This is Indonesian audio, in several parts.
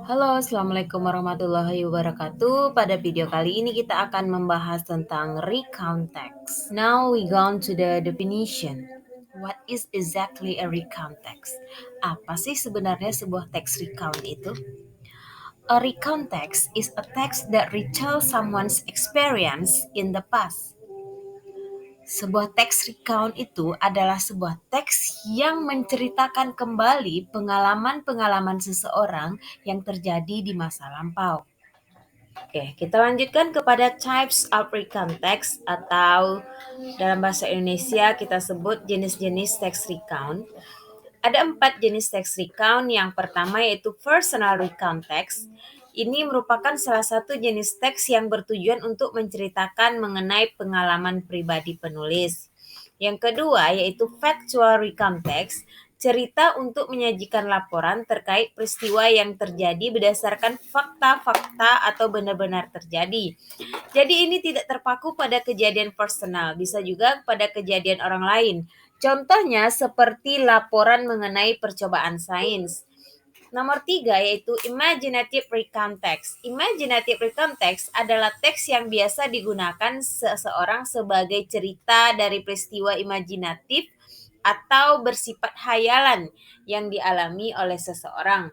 Halo, assalamualaikum warahmatullahi wabarakatuh. Pada video kali ini kita akan membahas tentang recount text. Now we go on to the definition. What is exactly a recount text? Apa sih sebenarnya sebuah teks recount itu? A recount text is a text that retells someone's experience in the past. Sebuah teks recount itu adalah sebuah teks yang menceritakan kembali pengalaman-pengalaman seseorang yang terjadi di masa lampau. Oke, kita lanjutkan kepada types of recount text atau dalam bahasa Indonesia kita sebut jenis-jenis teks recount. Ada 4 jenis teks recount. Yang pertama yaitu personal recount text. Ini merupakan salah satu jenis teks yang bertujuan untuk menceritakan mengenai pengalaman pribadi penulis. Yang kedua yaitu factual recount text, cerita untuk menyajikan laporan terkait peristiwa yang terjadi berdasarkan fakta-fakta atau benar-benar terjadi. Jadi ini tidak terpaku pada kejadian personal, bisa juga pada kejadian orang lain. Contohnya seperti laporan mengenai percobaan sains. Nomor 3 yaitu imaginative recount text. Imaginative recount text adalah teks yang biasa digunakan seseorang sebagai cerita dari peristiwa imajinatif atau bersifat hayalan yang dialami oleh seseorang.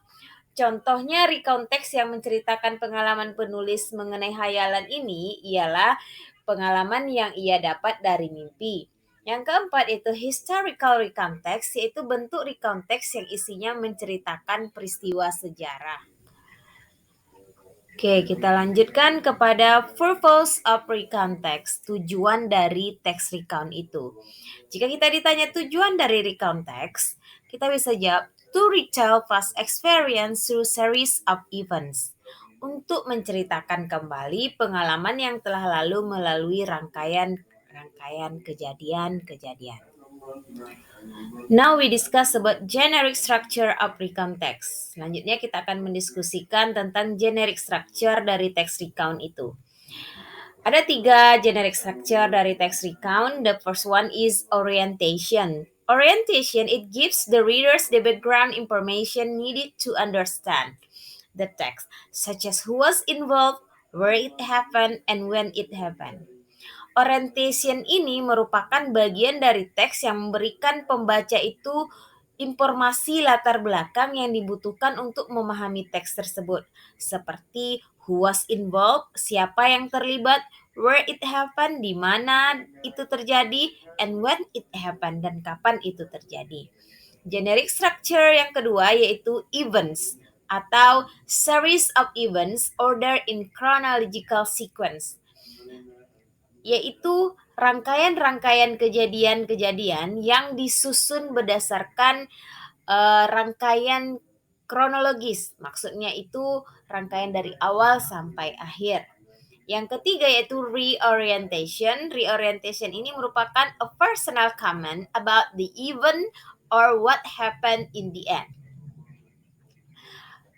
Contohnya recount text yang menceritakan pengalaman penulis mengenai hayalan ini ialah pengalaman yang ia dapat dari mimpi. Yang keempat itu historical recount text, yaitu bentuk recount text yang isinya menceritakan peristiwa sejarah. Oke, kita lanjutkan kepada purpose of recount text, tujuan dari teks recount itu. Jika kita ditanya tujuan dari recount text, kita bisa jawab to retell past experience through series of events. Untuk menceritakan kembali pengalaman yang telah lalu melalui rangkaian kejadian-kejadian. Now we discuss about generic structure of recount text. Selanjutnya kita akan mendiskusikan tentang generic structure dari text recount itu. Ada 3 generic structure dari text recount. The first one is orientation. Orientation, it gives the readers the background information needed to understand the text, such as who was involved, where it happened, and when it happened. Orientation ini merupakan bagian dari teks yang memberikan pembaca itu informasi latar belakang yang dibutuhkan untuk memahami teks tersebut, seperti who was involved, siapa yang terlibat, where it happened, di mana itu terjadi, and when it happened, dan kapan itu terjadi. Generic structure yang kedua yaitu events atau series of events ordered in chronological sequence, yaitu rangkaian-rangkaian kejadian-kejadian yang disusun berdasarkan rangkaian kronologis. Maksudnya itu rangkaian dari awal sampai akhir. Yang ketiga yaitu reorientation. Reorientation ini merupakan a personal comment about the event or what happened in the end.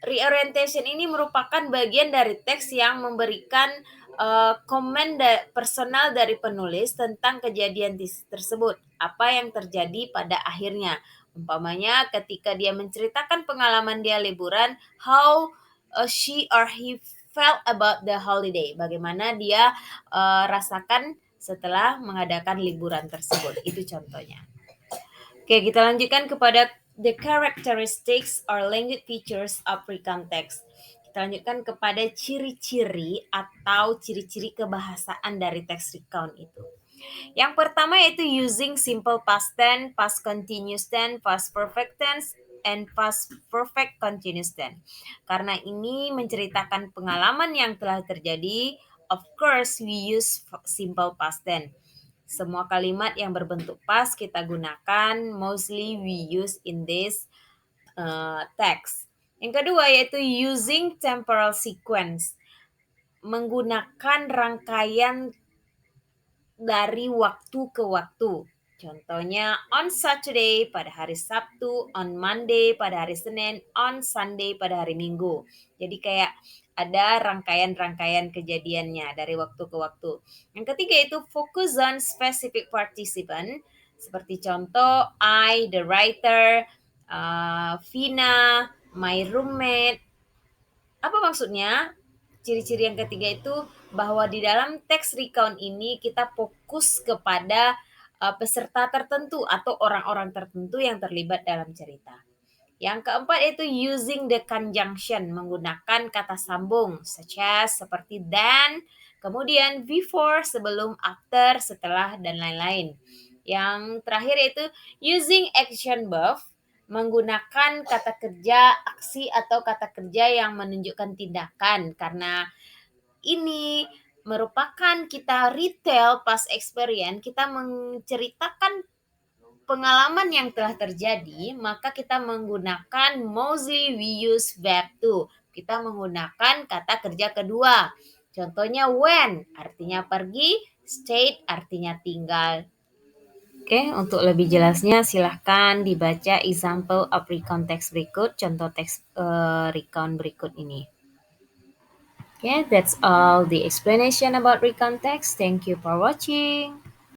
Reorientation ini merupakan bagian dari teks yang memberikan komen personal dari penulis tentang kejadian tersebut, apa yang terjadi pada akhirnya. Umpamanya ketika dia menceritakan pengalaman dia liburan, how she or he felt about the holiday, bagaimana dia rasakan setelah mengadakan liburan tersebut. Itu contohnya. Oke, kita lanjutkan kepada the characteristics or language features of recount text. Kita lanjutkan kepada ciri-ciri atau ciri-ciri kebahasaan dari teks recount itu. Yang pertama yaitu using simple past tense, past continuous tense, past perfect tense, and past perfect continuous tense. Karena ini menceritakan pengalaman yang telah terjadi, of course we use simple past tense. Semua kalimat yang berbentuk past kita gunakan, mostly we use in this text. Yang kedua yaitu using temporal sequence, menggunakan rangkaian dari waktu ke waktu. Contohnya on Saturday pada hari Sabtu, on Monday pada hari Senin, on Sunday pada hari Minggu. Jadi kayak ada rangkaian-rangkaian kejadiannya dari waktu ke waktu. Yang ketiga itu focus on specific participant. Seperti contoh I, the writer, Vina, my roommate, Apa maksudnya? Ciri-ciri yang ketiga itu bahwa di dalam teks recount ini kita fokus kepada peserta tertentu atau orang-orang tertentu yang terlibat dalam cerita. Yang keempat itu using the conjunction, menggunakan kata sambung such as seperti than, kemudian before, sebelum, after, setelah, dan lain-lain. Yang terakhir itu using action verb, menggunakan kata kerja aksi atau kata kerja yang menunjukkan tindakan, karena ini merupakan kita retail past experience, kita menceritakan pengalaman yang telah terjadi, maka kita menggunakan mostly we use verb to. Kita menggunakan kata kerja kedua. Contohnya when, artinya pergi, stayed, artinya tinggal. Oke, untuk lebih jelasnya silahkan dibaca example of recount text berikut, contoh teks recount berikut ini. Okay, that's all the explanation about recount text. Thank you for watching.